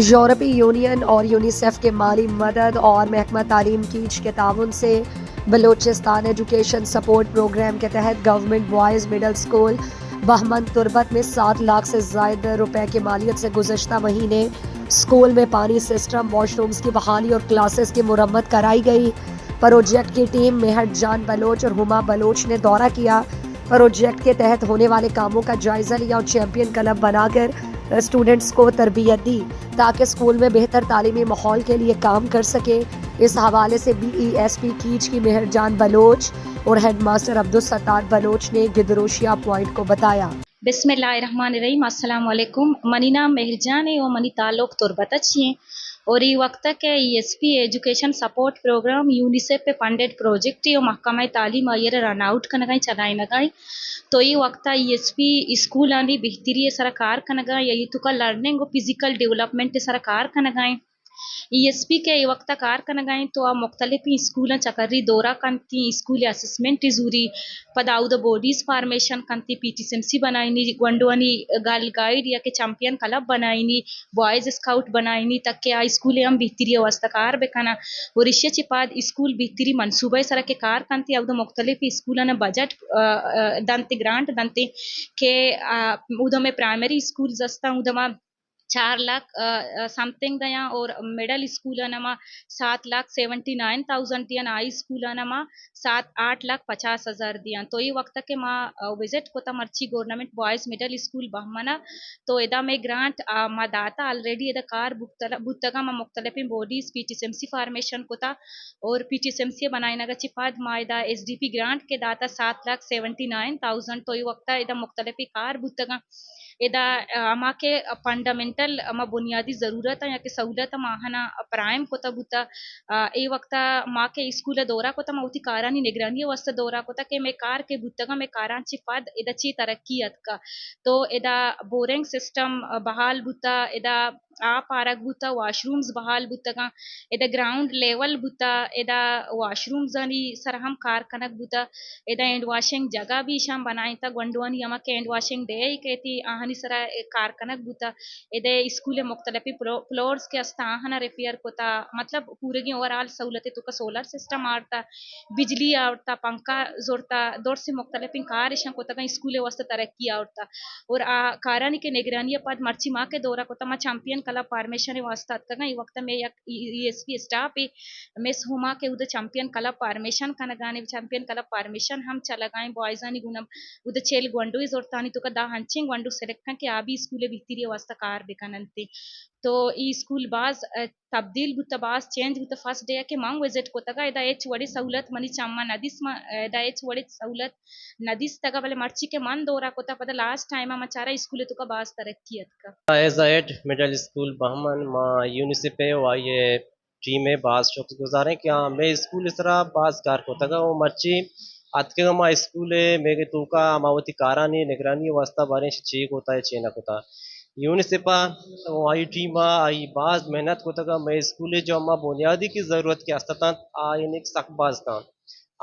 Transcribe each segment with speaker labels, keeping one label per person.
Speaker 1: यूरोपीय यूनियन और यूनिसेफ के माली मदद और महकमा तालीम कीच के ताउन से बलूचिस्तान एजुकेशन सपोर्ट प्रोग्राम के तहत government boys middle school Bahman Turbat में 7 लाख से ज़ायद रुपए की मालियत से गुज़श्ता महीने स्कूल में पानी सिस्टम, वॉशरूम्स की बहाली और क्लासेस की मुरम्मत कराई गई। प्रोजेक्ट की टीम मेहर जान बलोच और हुमा बलोच ने दौरा किया। प्रोजेक्ट के तहत होने वाले कामों का जायजा लिया और चैंपियन क्लब बनाकर स्टूडेंट्स को तरबियत दी ताकि स्कूल में बेहतर तालीमी माहौल के लिए काम कर सके। इस हवाले से BESP कीच की मेहरजान बलोच और हेडमास्टर अब्दुल सत्तार बलोच ने गिदरोशिया पॉइंट को बताया।
Speaker 2: बिस्मिल्लाहिर्रहमानिर्रहीम, अस्सलाम वालेकुम। मनी नाम मेहरजान है और मनी ताल्लुक तुर्बत अच्छी और ये वक्त के ESP education support programme UNICEF पे फंडेड प्रोजेक्ट है और महकमा तालीम आयर रन आउट कनगाई चलाई नगाई। तो ये वक्त ESP स्कूल आनी बेहतरी सरकार कनगाई ये तो का लर्निंग और फिजिकल डेवलपमेंट सरकार कनगाई। ESP के वक्त कार कनगाई तो आ मुख्तलिफ स्कूल चकर्री दौरा कंती स्कूल असेसमेंट जूरी पदाउद बॉडीज फार्मेशन कंती PTCMC बनाईनी गुंडवानी गर्ल गाइड या के चैंपियन क्लब बनाईनी बॉयज स्काउट बनाईनी तक के आ स्कूल हम बेहतरी वस्तकार बेकना और इश्य चिपाद स्कूल बेहतरी मनसूबे सर के कार कंती अब मुख्तलिफ स्कूल न बजट दंते ग्रांट दंते के उदम प्राइमरी स्कूल जस्ता उदमा 4 लाख समथिंग दया और मिडल स्कूल नमा 7,79,000 दिया हाई स्कूल नमा 7,8,50,000 दिया। तो ये वक्त के माँ विजिट कोता मर्ची गवर्नमेंट बॉयज मिडल स्कूल बहमना तो एदा में ग्रांट मा दाता ऑलरेडी एदा कार बुतगा मा मुख्तलिफ बॉडीज PTCMC फार्मेशन कोता और PTCMC बनाए नगा चिपाद मा एदा SDP ग्रांट के दाता 7,79,000 तो ये वक्त एदा मुख्तलिफ कार बुतगा एदा अमा के फंडामेंटल अमा बुनियादी ज़रूरत या के सहूलत माहना प्राइम कोता बुता ए वक्त माँ के स्कूल दौरा कोता माउती कारानी निगरानी वस्त दौरा कोता के मैं कार के बुतगा में कारान चिपाद एदा ची तरक्कीत का तो एदा बोरिंग सिस्टम बहाल बुता एदा आ पारक बुता वॉशरूम्स बहाल बुतगा एदा ग्राउंड लेवल बुता एदा वॉशरूम्स अनि सरहम कार कनक बुता एदा एंड वॉशिंग जगह भी शाम बनाई था गंडवानी अमा के एंड वॉशिंग डे कहती आहनी सरा कार कनक बुता एदे स्कूल मुख्तलिफ फ्लोर्स के अस्ताहना रिपेयर कोता मतलब पूरे की ओवरऑल सहूलतें तो का सोलर सिस्टम आरता बिजली आवता पंखा जोड़ता दौर से मुख्तलिफ कार इशा कोता का स्कूल वास्ते तरक्की आवता और कारानी के निगरानी पद मर्ची माँ के दौरा कोता मा चैंपियन क्लब फार्मेशन वास्ता का ई वक्त में ESP स्टाफ मिस हुमा के उधर चैंपियन क्लब फार्मेशन कनगाने चैंपियन क्लब फार्मेशन हम चलगाए बॉयजानी गुणम उधर चेल गुंडू जोड़तानी तो का दा हंचिंग गुंडू सेलेक्ट के आबी स्कूल भीतरी वास्ता कार बेकनंती तो ई स्कूल बाज तब्दील बुत बाज चेंज बुत फर्स्ट डे के मांग विजिट को तगा एदा एच वड़ी सहूलत मनी चम्मा नदिस मा एदा एच वड़ी सहूलत नदिस तगा वाले मर्ची के मन दौरा कोता पता लास्ट टाइम मा चारा स्कूल तो का बाज तरक्कीत का
Speaker 3: एज एड मिडल स्कूल बहमन माँ यूनिसेफ पे ये टीम में बाज शुक्र गुजार हैं क्या मैं स्कूल इस तरह बाज कार को तगा वो मर्ची आज के माँ स्कूल मेरे तो का मावती कारानी निगरानी वास्ता बारे चेक होता है चेना होता यूनिसेफ आई टीम आई बाज मेहनत को तगा मैं स्कूल जो अम्मा बुनियादी की ज़रूरत के अस्ता यानी सख्त बाज था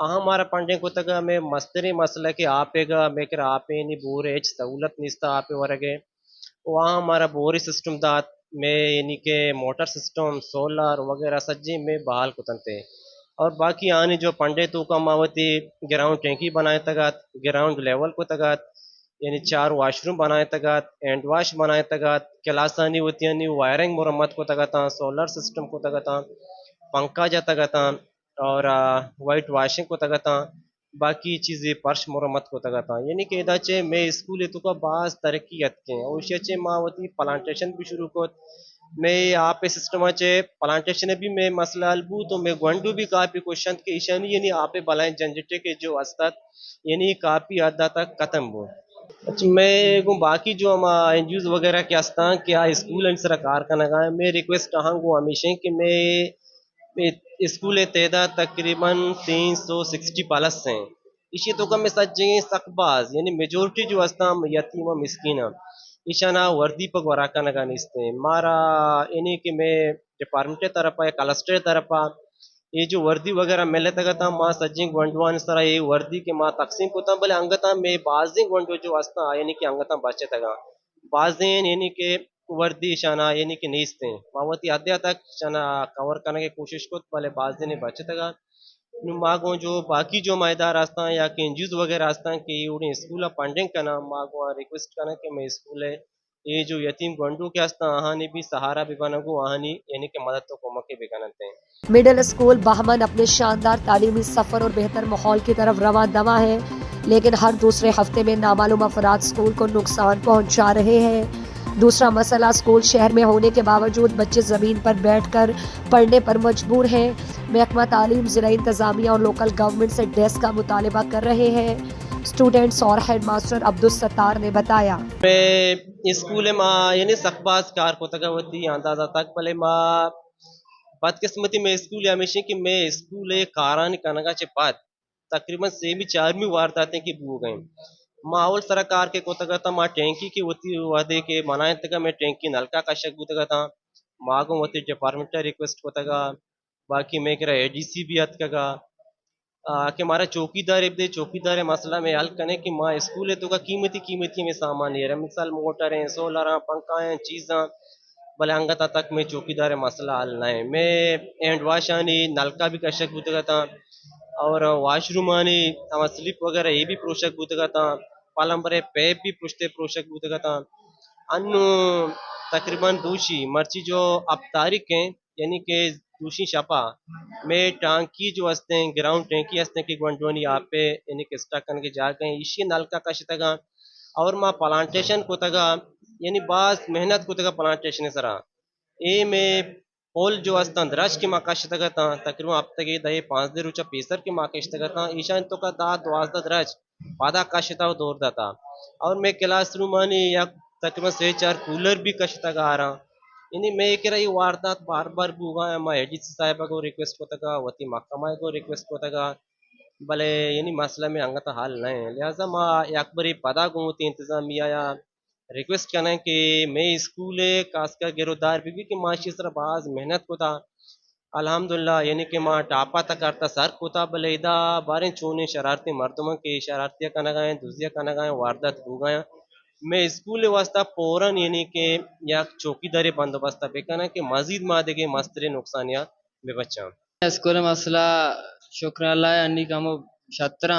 Speaker 3: हमारा पंडे को तगा मैं मस्तरी मसला के आपेगा मैं कर आपे नहीं बोरे सहूलत निस्ता आपे वरगे वहाँ हमारा बोरी सिस्टम दात में यानी के मोटर सिस्टम सोलर वगैरह सज्जी में बहाल कुतनते और बाकी आने जो पंडे तो का मावती ग्राउंड टैंकी बनाए तगात ग्राउंड लेवल को तगात यानी 4 वॉशरूम बनाए तगात एंड वॉश बनाए तगात क्लास आनी होती यानी वायरिंग मुरम्मत को तगाता सोलर सिस्टम को तगाता पंखा जा तगाता और वाइट वॉशिंग को तगाता बाकी चीज़ें पर्श मुरम्मत को तगाता यानी कि इदाचे मैं स्कूल तो का बाज तरक्की के और चे मावती प्लांटेशन भी शुरू को मैं आप सिस्टम चे प्लांटेशन भी मैं मसला अलबू तो मैं गंडू भी काफ़ी क्वेश्चन के ईशानी यानी आप बलाएं जनजटे के जो अस्तात यानी काफ़ी हद तक खत्म हो अच्छा मैं को बाकी जो हम एनजीओज वगैरह के अस्ता क्या स्कूल एंड सरकार का नगा मैं रिक्वेस्ट आहूँ हमेशा कि मैं स्कूल तेदा तकरीबन 360 प्लस हैं इसी तो कम में सच जगह सकबाज यानी मेजोरिटी जो अस्ता यतीम मिस्किन ईशाना वर्दी पग वराका नगा निस्ते मारा यानी कि मैं डिपार्टमेंट तरफ या क्लस्टर तरफ ये जो वर्दी वगैरह मिले तगता माँ सज्जिंग वंडवान सरा ये वर्दी के माँ तकसीम को भले अंगता में बाजिंग वंडो जो अस्ता यानी कि अंगता बचे तगा बाजें यानी कि वर्दी शाना यानी कि नीस्ते मावती अद्या तक शाना कवर करने की कोशिश को पहले बाज देने बचे तक मागो जो बाकी जो मायदार आस्ता या कि एनजीओ वगैरह आस्ता कि उन्हें स्कूल फंडिंग करना मागो रिक्वेस्ट करना कि मैं स्कूल है ये जो यतीम गंडू के आस्ता आहानी भी सहारा भी बना को आहानी यानी कि मदद तो कोमक के भी करते हैं।
Speaker 1: मिडिल स्कूल बहमन अपने शानदार तालीमी सफर और बेहतर माहौल की तरफ रवा दवा है, लेकिन हर दूसरे हफ्ते में नामालूम अफराद स्कूल को नुकसान पहुंचा रहे हैं। दूसरा मसला, स्कूल शहर में होने के बावजूद बच्चे ज़मीन पर बैठकर पढ़ने पर मजबूर हैं। महकमा तालीम, ज़िला इंतज़ामिया और लोकल गवर्नमेंट से डेस्क का मुतालबा कर रहे हैं। स्टूडेंट्स और हेडमास्टर अब्दुल सत्तार ने बताया,
Speaker 3: मैं स्कूल माँ यानी सकबाज कार को तकवती अंदाजा तक भले माँ बदकिस्मती में स्कूल हमेशा कि मैं स्कूल कारान कनगा चे बाद तकरीबन से भी चारवीं वारदातें की बू गए माहौल सरकार के कोतगता माँ टैंकी की होती वादे के मनाए तक मैं टैंकी नलका का शक बुतगता मागो होती डिपार्टमेंट रिक्वेस्ट कोतगा बाकी मैं करा एडीसी भी हत कगा कि हमारा चौकीदार इब्दे चौकीदार मसला में हल करने कि माँ स्कूल है तो का कीमती कीमती में सामान ले रहा मिसाल मोटर है सोलर पंखा है चीज़ा भले अंगता तक में चौकीदार मसला हल ना है मैं एंड वाश आनी नलका भी कशक बुतगा था और वाशरूम आनी हमारा स्लिप वगैरह ये भी प्रोशक बुतगा था पालंबरे पैप भी पुष्टे प्रोशक बुतगा था अनु तकरीबन दूषी मर्ची जो अब तारीख है यानी कि दूषी छपा में टांकी जो हंसते हैं ग्राउंड टैंकी हंसते हैं कि ग्वंडोनी यहाँ पे यानी कि स्टक करने जा गए इसी नलका कश तगा और माँ प्लांटेशन को तगा यानी बास मेहनत को तगा प्लांटेशन सरा ए में पोल जो हस्ता द्रश की माँ कश तगा था तकरीबन अब तक ये दहे 5 दे रुचा पेसर की माँ कश तगा था ईशान तो का दा 12 द्रश पादा कश था दौर दाता और मैं क्लासरूम आनी या तकरीबन 6-4 कूलर भी कश तक आ रहा यानी मैं कह रही वारदात बार बार बुगा मैं एडीसी साहिबा को रिक्वेस्ट को तका वती महकमा को रिक्वेस्ट को तका भले यानी मसला में अंगत हाल नहीं है लिहाजा माँ अकबरी पदा गुमती इंतजामिया या रिक्वेस्ट करना है कि मैं स्कूल खासकर गिरफ्तार भी कि माशी सर बाज मेहनत को था अल्हम्दुलिल्लाह यानी कि माँ टापा तक करता सर को था भले इदा बारे चूने शरारती मर्दों के शरारतियाँ कना गए दूसरिया कना गए वारदात हो गए मैं स्कूल वास्ता फौरन यानी कि या चौकीदारी बंदोबस्त बेकना कि मजीद मादे के मस्तरे नुकसान या बेबच्चा
Speaker 4: स्कूल मसला शुक्र अल्लाह अन्नी कामो छतरा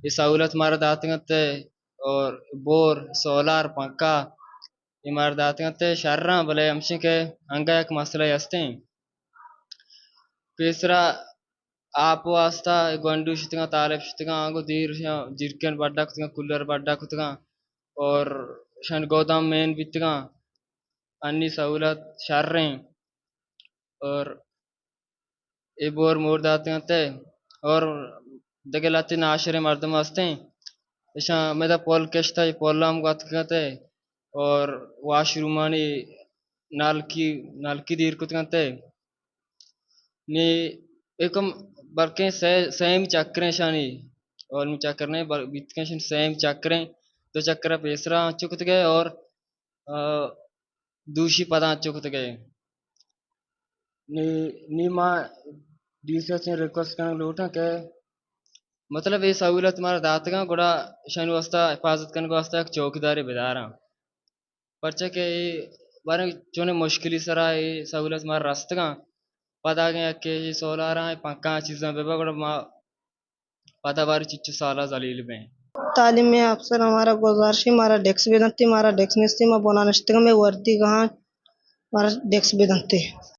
Speaker 4: ये सहूलत मारा दातगत और बोर सोलार पंखा ये मारा दातगत शर्रा भले हमसे के अंगा एक मसला यस्ते तीसरा आप वास्ता गंडू शितगा तालेब शितगा आगो दीर जिरकन बड्डा कुतगा कुल्लर बड्डा कुतगा और शन गोदाम मेन बितगा अन्नी सहूलत शर्रें और ये बोर मोर दाते और दगेलाती नाशरे मर्दम वास्ते ऐसा मेरा पोल केश्ता पोलाम गात कहते और वाशरूमानी नाल की दीर कुत कहते नी एकम बरके सेम चक्रे शानी और मु चक्कर बितके सेम चक्रे दो चक्कर पेसरा चुकत गए और दूषी पदा चुकत गए नी नी माँ डीसी से रिक्वेस्ट करने लूटा के मतलब ये सहूलत हमारा दातगा गुड़ा शन वास्ता हिफाजत करने वास्ता एक चौकीदारी बिदारा पर्चे के बारे चुने मुश्किल सरा ये सहूलत हमारा रास्तगा पता गया कि ये सोलह रहा है पंखा चीज़ें बेबा गुड़ा माँ पता बारी चिच्चू साला जलील में
Speaker 5: तालीम में अफसर हमारा गुजारिश हमारा डेस्क भी दंती हमारा डेस्क निस्ती में बोना नश्ते में वर्दी कहाँ हमारा डेस्क भी दंती